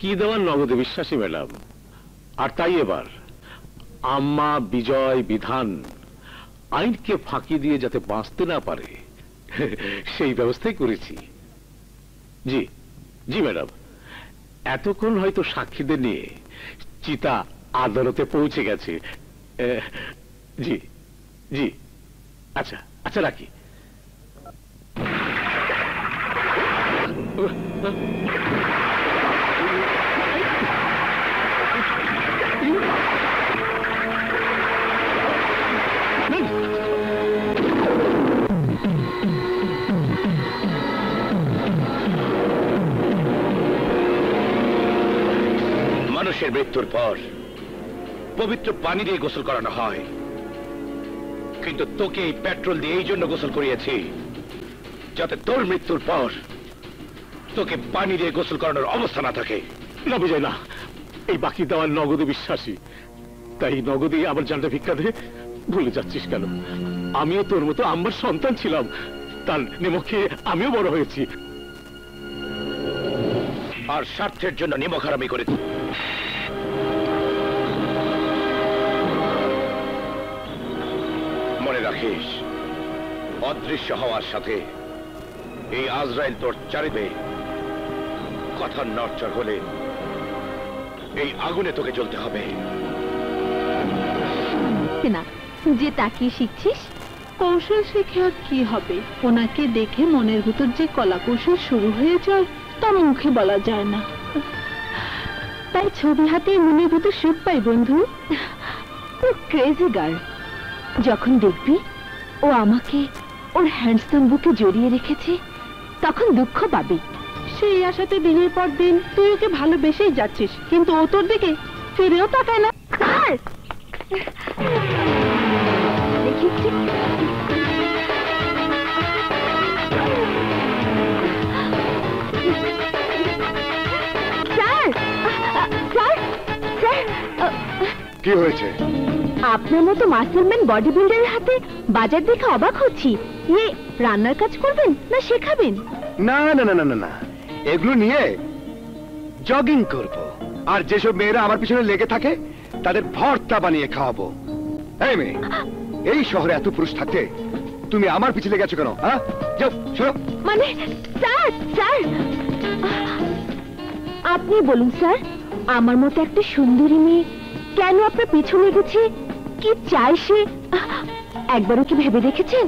ফাঁকি দেওয়ার নগদে বিশ্বাসী ম্যাডাম, আর তাই এবার আম্মা বিজয় বিধান আইনকে ফাঁকি দিয়ে যাতে বাঁচতে না পারে সেই ব্যবস্থাই করেছি। জি জি ম্যাডাম, এতক্ষণ হয়তো সাক্ষীদের নিয়ে চিতা আদালতে পৌঁছে গেছে। জি জি, আচ্ছা আচ্ছা, রাখি। মানুষের মৃত্যুর পর পবিত্র পানি দিয়ে গোসল করানো হয়, কিন্তু তোকে এই পেট্রোল দিয়ে এই জন্য গোসল করিয়েছি যাতে তোর মৃত্যুর পর তোকে পানি দিয়ে গোসল করানোর অবস্থা না থাকে। না বিজয় না, এই বাকি দেওয়ার নগদে বিশ্বাসী, তাই নগদে আবার জানটা ভিক্ষা দে। ভুলে যাচ্ছিস কেন? আমিও তোর মতো আমার সন্তান ছিলাম, তার নিমখে আমিও বড় হয়েছি। আর স্বার্থের জন্য নিমখ হারামি করেছি। মনে রাখিস, অদৃশ্য হওয়ার সাথে এই আজরাইল তোর চারিবে কথা নড়চড় হলে এই আগুনে তোকে জ্বলতে হবে না। যে তাকিয়ে শিখছিস, কৌশল শিখে আর কি হবে? ওনাকে দেখে মনের ভিতর যে কলা কৌশল শুরু হয়ে যায় তা মুখে বলা যায় না। তাই ছবি হাতে মনের ভিতর সুখ পাই বন্ধু। ক্রেজি গার্ল, যখন দেখবি ও আমাকে ওর হ্যান্ডসাম বুকে জড়িয়ে রেখেছে তখন দুঃখ পাবি। সেই আশাতে দিনের পর দিন তুই ওকে ভালোবেসেই যাচ্ছিস, কিন্তু ও তোর দিকে ফিরেও তাকায় না। কি হয়েছে? আপনার মতো মাসেলম্যান বডি বিল্ডারের হাতে বাজার দেখে অবাক হচ্ছি। ইয়ে রান্নার কাজ করবেন না শেখাবেন? না না না না না, এগুলো নিয়ে জগিং করব, আর যেসব মেয়েরা আমার পিছনে লেগে থাকে তাদের ভর্তা বানিয়ে খাওয়াবো। এই মেয়ে, এই শহরে এত পুরুষ থাকতে তুমি আমার পিছনে গেছো কেন? হ্যাঁ, যাও শোনো। মানে স্যার, স্যার আপনি বলুন স্যার, আমার মতো একটা সুন্দরী মেয়ে কেন আপনার পিছনে গেছে? কি চাই সে একবারও কি ভেবে দেখেছেন?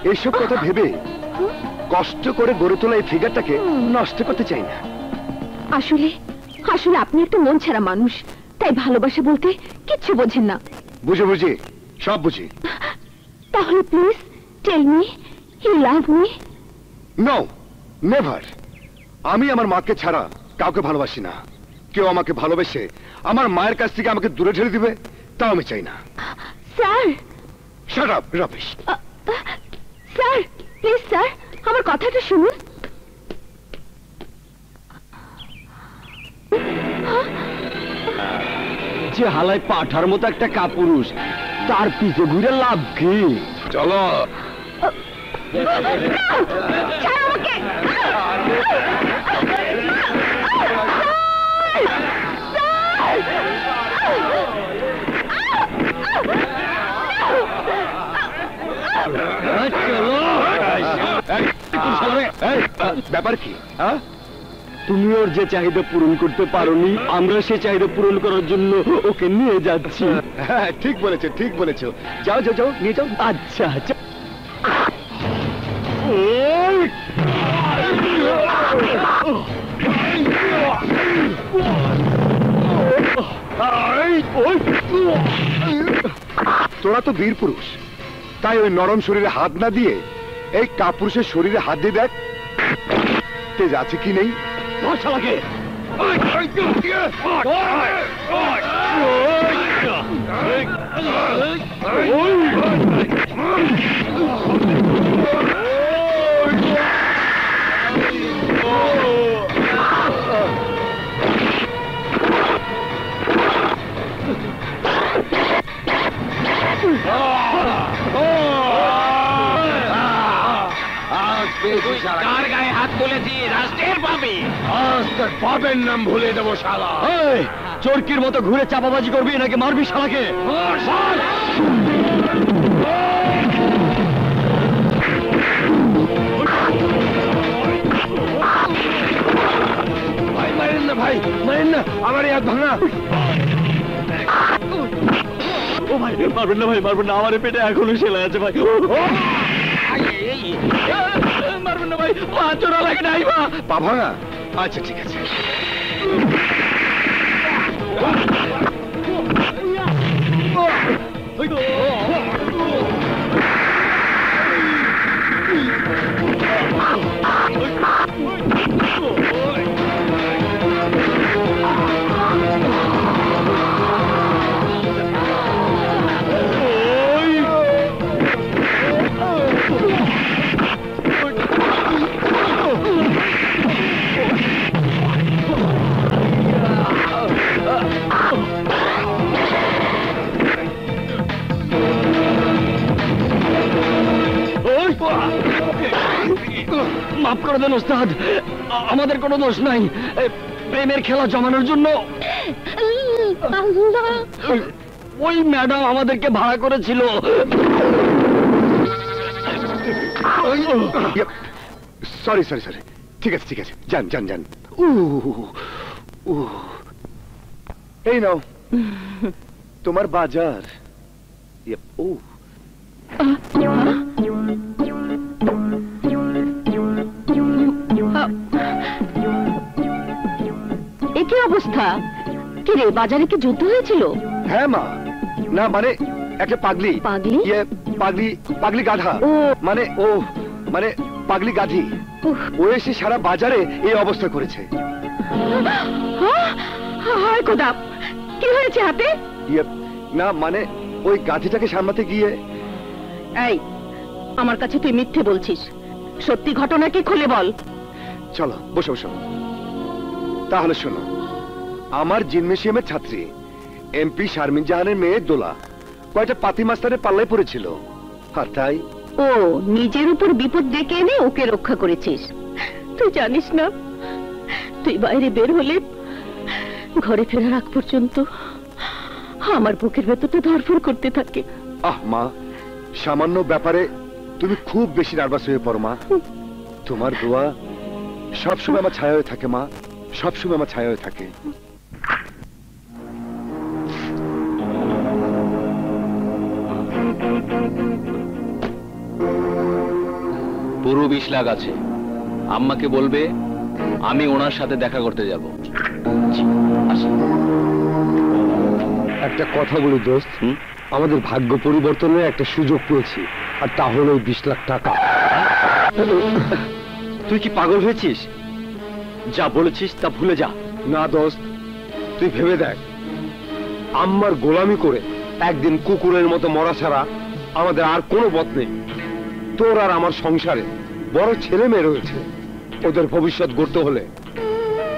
এইসব কথা ভেবে কষ্ট করে গড়ে তোলা এই ফিগারটাকে নষ্ট করতে চাই না। আসলে আসলে আপনি একটা মন ছাড়া মানুষ, তাই ভালোবাসা বলতে কিচ্ছু বোঝেন না। বুঝে বুঝি, সব বুঝি। তাহলে please tell me you love me. No, never. আমি আমার মাকে ছাড়া কাউকে ভালোবাসি না। কেউ আমাকে ভালোবেসে আমার মায়ের কাছ থেকে আমাকে দূরে ঠেলে দিবে, তাও আমি চাই না। Sir, shut up, rubbish. Sir please sir, আমার কথাটা শুনুন। যে হালায় পাঠার মতো একটা কাপুরুষ, তার পিছে ঘুরে লাভ কি? চলো। ব্যাপার কি? তুমি ওর যে চাহিদা পূরণ করতে পারোনি, আমরা সে চাহিদা পূরণ করার জন্য ওকে নিয়ে যাচ্ছি। হ্যাঁ, ঠিক বলেছো, ঠিক বলেছো। যাও যাও যাও, নিয়ে যাও। আচ্ছা আচ্ছা। তোরা তো বীর পুরুষ, তাই ওই নরম শরীরে হাত না দিয়ে এই কাপুরুষের শরীরে হাত দিয়ে দেখ তেজ আছে কি নেই। ভাষা লাগে। পেয়েছি শালা। কার গায়ে হাত তুলেছি রাষ্ট্রের পাবি। আজ তোর বাপের নাম ভুলে দেবো শালা। চরকির মতো ঘুরে চাপাবাজি করবি নাকি মারবি শালাকে? ভাই মারেন না, ভাই মারেন না, আমার এই হাত ভাঙা। ও ভাই মারবেন না, ভাই মারবেন না, আমার এই পেটে এখনো সেলাই আছে ভাই। মারবেন না ভাই, পা চোরা লাগে নাই বা। পা ভাঙা? আচ্ছা ঠিক আছে। মাফ করে দেন ওস্তাদ, আমাদের কোনো দোষ নাই। প্রেমের খেলা জমানোর জন্য ওই ম্যাডাম আমাদেরকে ভাড়া করেছিল। সরি সরি সরি, ঠিক আছে ঠিক আছে, যান যান যান। এই নাও তোমার বাজার। ও একই অবস্থা। কি রে, বাজারে কি যুদ্ধ হয়েছিল? হ্যাঁ মা, না মানে একটা পাগলি। পাগলি? পাগলি, পাগলি গাধা। ও মানে ও মানে পাগলি গাধি। ও এসে সারা বাজারে এই অবস্থা করেছে। হায় খোদা, কি হয়েছে হাতে? না মানে ওই গাধিটাকে সামলাতে গিয়ে। এই, আমার কাছে তুই মিথ্যে বলছিস, সত্যি ঘটনা কি খুলে বল। চলো বসো বসো। তাহলে শোনো, আমার জিমনেশিয়ামের ছাত্রী এমপি শারমিন জাহানের মেয়ে দোলা কয়টা পাতি মাস্টারের পাল্লায় পড়েছিল, আর তাই ও নিজের উপর বিপদ ডেকে এনে ওকে রক্ষা করেছিস। তুই জানিস না, তুই বাইরে বের হলে ঘরে ফেরার আগ পর্যন্ত আমার বুকের ভেতরটা ধরফর করতে থাকে। আহ মা, সামান্য ব্যাপারে তুমি খুব বেশি নার্ভাস হয়ে পড়ো মা। তোমার দোয়া সবসময় আমার ছায়া হয়ে থাকে মা, সবসময় আমার ছায়া হয়ে থাকে। পুরো 20 লাখ আছে, আম্মাকে বলবে আমি ওনার সাথে দেখা করতে যাব। একটা কথা বলি দোস্ত, আমাদের ভাগ্য পরিবর্তনের একটা সুযোগ পেয়েছি, আর তা হলো 20 লাখ টাকা। তুই কি পাগল হয়েছিস? যা বলেছিস তা ভুলে যা। না দোস্ত, তুই ভেবে দেখ, আম্মার গোলামি করে একদিন কুকুরের মতো মরা ছাড়া আমাদের আর কোনো পথ নেই। তোর আর আমার সংসারে বড় ছেলে মেয়ে রয়েছে, ওদের ভবিষ্যৎ গড়তে হলে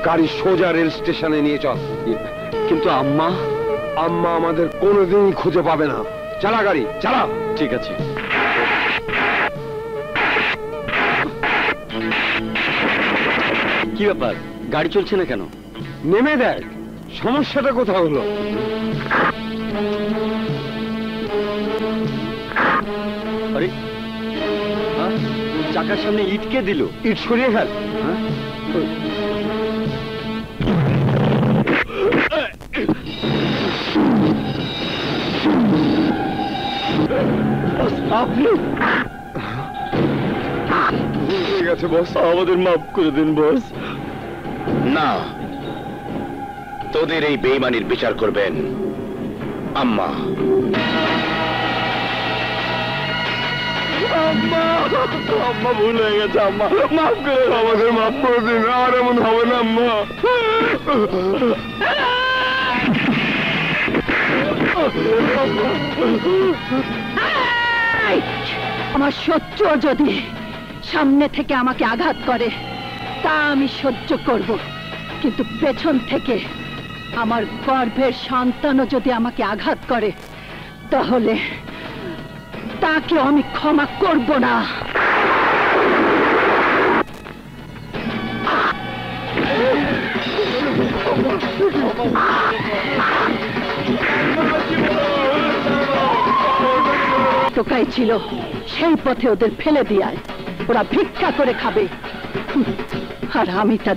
গাড়ি সোজা রেল স্টেশনে নিয়ে চল। কিন্তু আম্মা? আম্মা আমাদের কোনোদিনই খুঁজে পাবে না। চালা গাড়ি চালা। ঠিক আছে। কি ব্যাপার, গাড়ি চলছে না কেন? নেমে দেখ, সমস্যাটা কোথাও হলো। আরে চাকার সামনে ইট কে দিল? ইট সরিয়ে ফেল। আপনি? ঠিক আছে বস, আমাদের মাফ করে দিন বস। না, তোদের এই বেঈমানির বিচার করবেন আম্মা। আম্মা, আম্মা ভুল হয়ে গেছে আম্মা, মাফ করে দিন। আমাদের মাফ করে দিন, আর এমন হবে না আম্মা। আমার শত্রু যদি সামনে থেকে আমাকে আঘাত করে তা আমি সহ্য করব, কিন্তু পেছন থেকে আমার গর্ভের সন্তানও যদি আমাকে আঘাত করে তাহলে তাকে আমি ক্ষমা করব না। টোকাই ছিল সেই পথে ওদের ফেলে দিয়ায় ওরা ভিক্ষা করে খাবে আর আমি তা